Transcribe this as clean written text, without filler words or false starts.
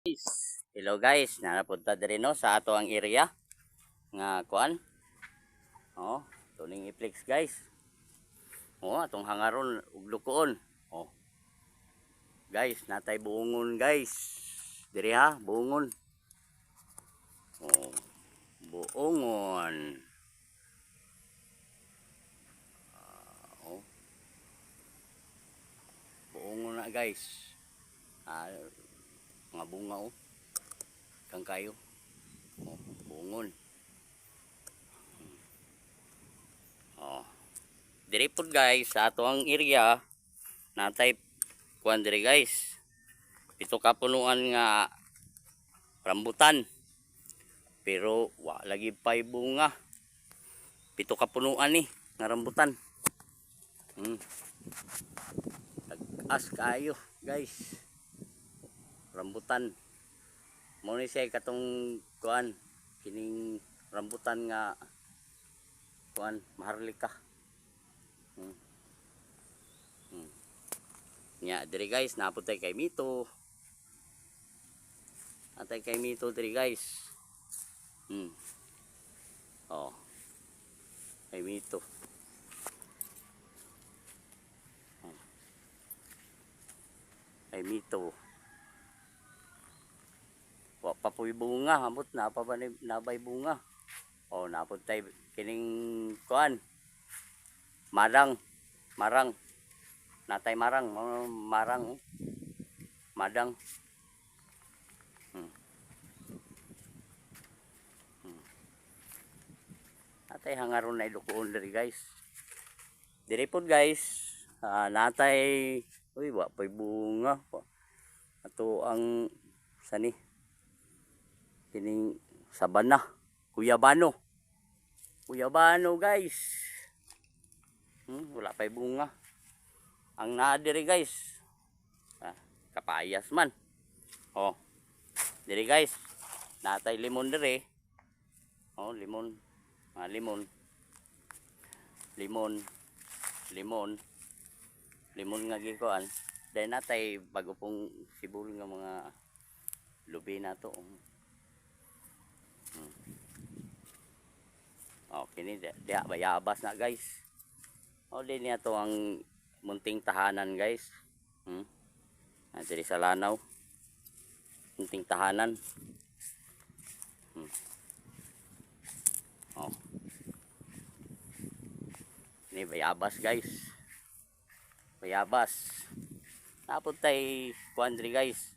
Hello guys, nanapunta diri no sa ato ang area nga kuan. Oh, tuning i-flex guys. Oh, atong hangaron ug lukoon. Oh. Guys, natay buungon guys. Diri ha, buungon. Oh, buungon. Oh, buungon na guys. Mga bunga oh. Kang kayo. Oh, buungon. Oh. Diri pud guys sa ato ang area natay kuan diri guys. Pito ka punuan nga rambutan. Pero wa lagi pay bunga. Pito ka punuan ni nga rambutan. As kayo guys. Rambutan. Mo ni siya katong kuan kining rambutan nga kuan maharlika. Nya diri guys naputay kay Mito. Atay kay Mito diri guys. Oh. Kay Mito. Kay Mito. Wa pa puy bunga, amot na pa ba nabay bunga. Oh, naputay kining kuan. Marang. Natay marang, marang. Madang. Natay hangaron na ilukoon diri guys. Diri pod guys, natay uy wa pay bunga. Ato ang sani kining sabana, Kuyabano guys. Wala pay bunga. Ang naa diri guys, kapayas man. Oh, diri guys, natay limon diri. Oh, limon. Limon nga gikuan. Dahil natay bago pong sibol nga mga lubi na to. Oh, kini diha bayabas na guys. Oh, din niya to ang munting tahanan guys. Diri sa lanaw. Munting tahanan. Oh. Ini bayabas guys. Bayabas. Napuntay kuan diri guys.